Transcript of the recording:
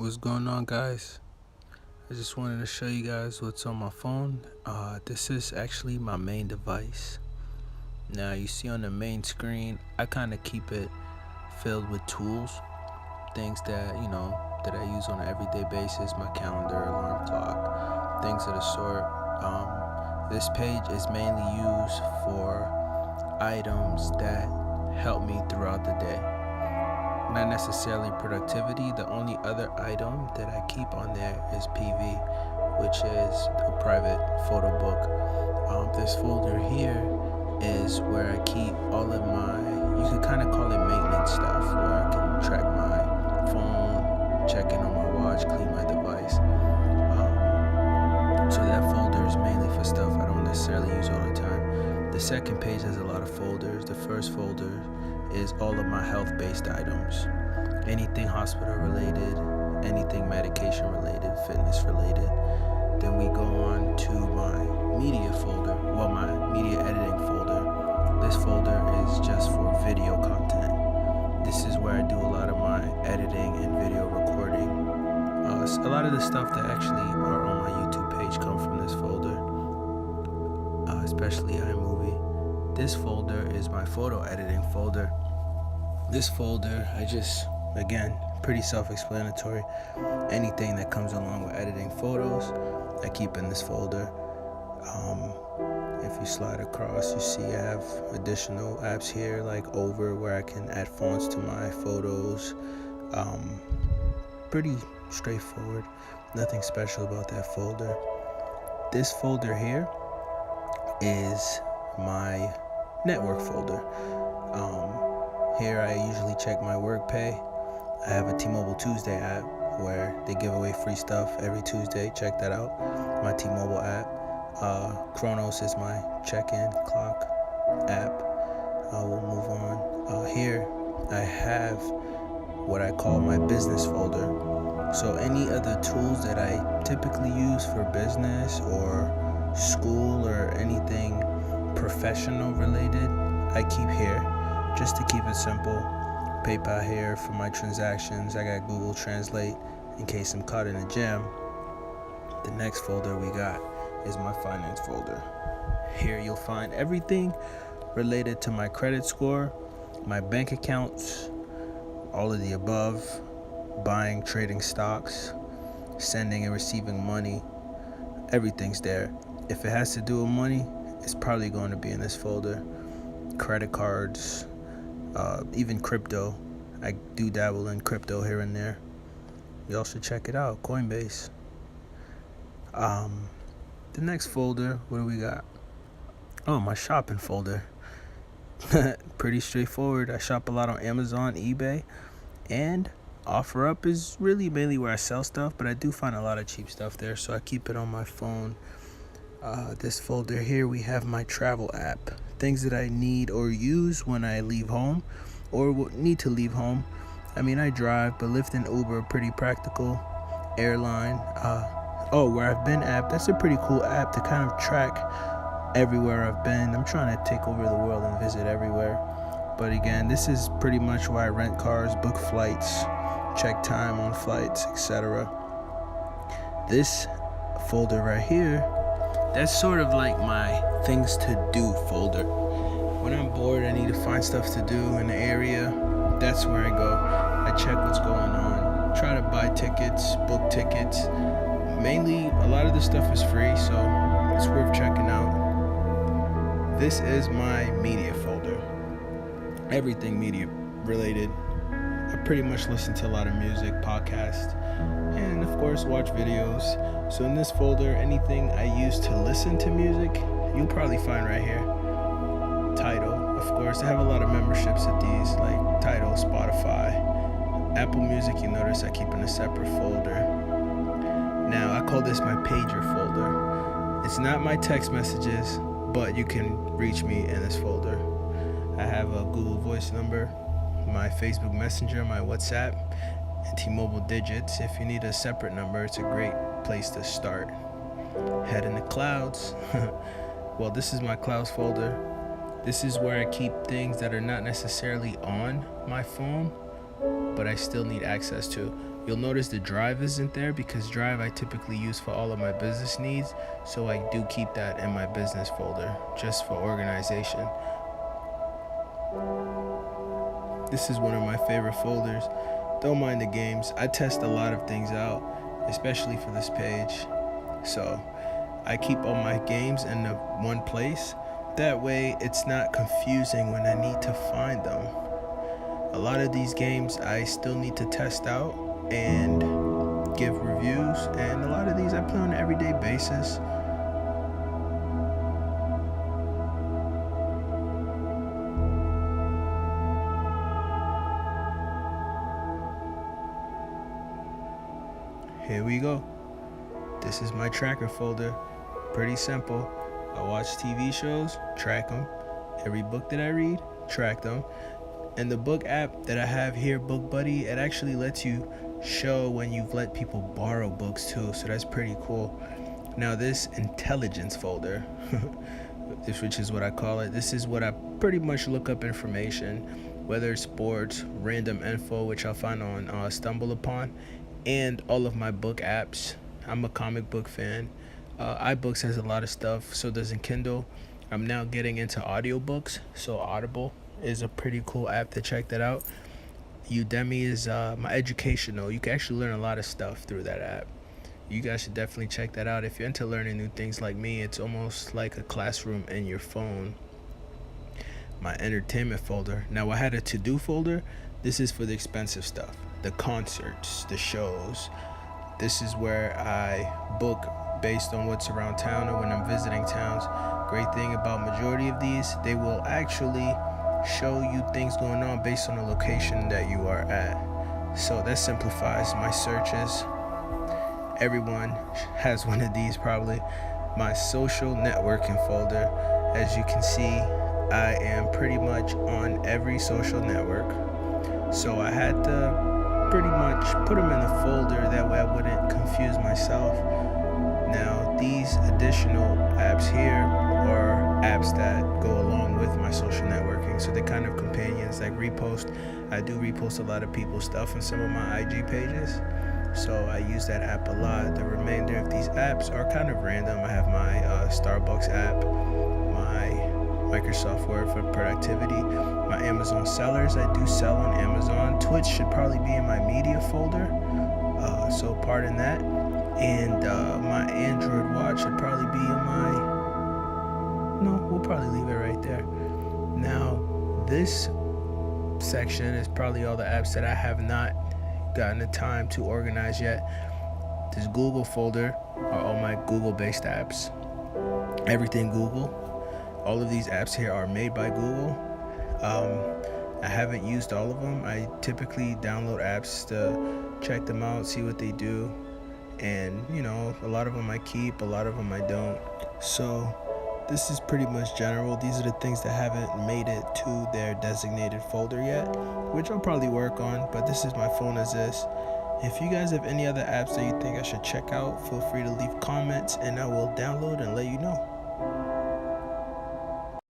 What's going on, guys? I just wanted to show you guys what's on my phone. This is actually my main device. Now you see on the main screen, I kind of keep it filled with tools, things that that I use on an everyday basis. My calendar, alarm clock, things of the sort. This page is mainly used for items that help me throughout the day. Not necessarily productivity. The only other item that I keep on there is PV, which is a private photo book. This folder here is where I keep all of my, you could kind of call it maintenance stuff, where I can track my phone, check in on my watch, clean my device. So that folder is mainly for stuff I don't necessarily use all the time. The second page has a lot of folders. The first folder is all of my health-based items. Anything hospital related, anything medication related, fitness related. Then we go on to my media folder, my media editing folder. This folder is just for video content. This is where I do a lot of my editing and video recording. A lot of the stuff that actually are on my YouTube page come from this folder, especially iMovie. This folder is my photo editing folder. This folder, again, pretty self-explanatory. Anything that comes along with editing photos, I keep in this folder. If you slide across, you see I have additional apps here like Over, where I can add fonts to my photos. Pretty straightforward, nothing special about that folder. This folder here is my network folder. Here I usually check my work pay. I have a T-Mobile Tuesday app where they give away free stuff every Tuesday. Check that out, my T-Mobile app. Chronos is my check-in clock app. We'll move on. Here I have what I call my business folder. So any other tools that I typically use for business or school or anything professional related, I keep here, just to keep it simple. PayPal here for my transactions. I got Google Translate in case I'm caught in a jam. The next folder we got is my finance folder. Here you'll find everything related to my credit score, my bank accounts, all of the above, buying, trading stocks, sending and receiving money. Everything's there. If it has to do with money, it's probably going to be in this folder. Credit cards, even crypto. I do dabble in crypto here and there. Y'all should check it out, Coinbase. The next folder, what do we got? Oh, my shopping folder. Pretty straightforward. I shop a lot on Amazon, eBay, and OfferUp is really mainly where I sell stuff, but I do find a lot of cheap stuff there, so I keep it on my phone. This folder here, we have my travel app. Things that I need or use when I leave home or need to leave home. I mean, I drive, but Lyft and Uber are pretty practical. Airline. Where I've been app. That's a pretty cool app to kind of track everywhere I've been. I'm trying to take over the world and visit everywhere. But again, this is pretty much where I rent cars, book flights, check time on flights, etc. This folder right here, that's sort of like my things to do folder. When I'm bored, I need to find stuff to do in the area. That's where I go. I check what's going on, try to buy tickets, book tickets. Mainly, a lot of the stuff is free, so it's worth checking out. This is my media folder. Everything media related. I pretty much listen to a lot of music, podcasts, and of course watch videos. So in this folder, anything I use to listen to music, you'll probably find right here. Tidal, of course. I have a lot of memberships at these, like Tidal, Spotify, Apple Music. You notice I keep in a separate folder. Now, I call this my pager folder. It's not my text messages, but you can reach me in this folder. I have a Google Voice number, my Facebook Messenger, my WhatsApp, and T-Mobile digits. If you need a separate number, it's a great place to start. Head in the clouds. Well, this is my clouds folder. This is where I keep things that are not necessarily on my phone, but I still need access to. You'll notice the Drive isn't there because Drive I typically use for all of my business needs, so I do keep that in my business folder just for organization. This is one of my favorite folders. Don't mind the games. I test a lot of things out, especially for this page. So I keep all my games in one place. That way it's not confusing when I need to find them. A lot of these games I still need to test out and give reviews, and a lot of these I play on an everyday basis. Here we go. This is my tracker folder. Pretty simple. I watch TV shows, track them. Every book that I read, track them. And the book app that I have here, Book Buddy, it actually lets you show when you've let people borrow books too, so that's pretty cool. Now this intelligence folder, which is what I call it, this is what I pretty much look up information, whether it's sports, random info, which I'll find on Stumble Upon, and all of my book apps. I'm a comic book fan. iBooks has a lot of stuff, so does Kindle. I'm now getting into audiobooks, so Audible is a pretty cool app to check that out. Udemy is my educational. You can actually learn a lot of stuff through that app. You guys should definitely check that out. If you're into learning new things like me, it's almost like a classroom in your phone. My entertainment folder. Now I had a to-do folder. This is for the expensive stuff, the concerts, the shows. This is where I book based on what's around town or when I'm visiting towns. Great thing about majority of these, they will actually show you things going on based on the location that you are at. So that simplifies my searches. Everyone has one of these probably. My social networking folder. As you can see, I am pretty much on every social network. So I had to pretty much put them in a folder, that way I wouldn't confuse myself. Now these additional apps here are apps that go along with my social networking, so they're kind of companions, like repost. I do repost a lot of people's stuff on some of my IG pages, so I use that app a lot. The remainder of these apps are kind of random. I have my Starbucks app, my Microsoft Word for productivity, my Amazon sellers. I do sell on Amazon. Twitch should probably be in my media folder, so pardon that. And my Android watch should probably be in my... No, we'll probably leave it right there. Now, this section is probably all the apps that I have not gotten the time to organize yet. This Google folder are all my Google-based apps. Everything Google. All of these apps here are made by Google. I haven't used all of them. I typically download apps to check them out, see what they do. And, you know, a lot of them I keep, a lot of them I don't. So this is pretty much general. These are the things that haven't made it to their designated folder yet, which I'll probably work on, but this is my phone as is. If you guys have any other apps that you think I should check out, feel free to leave comments and I will download and let you know.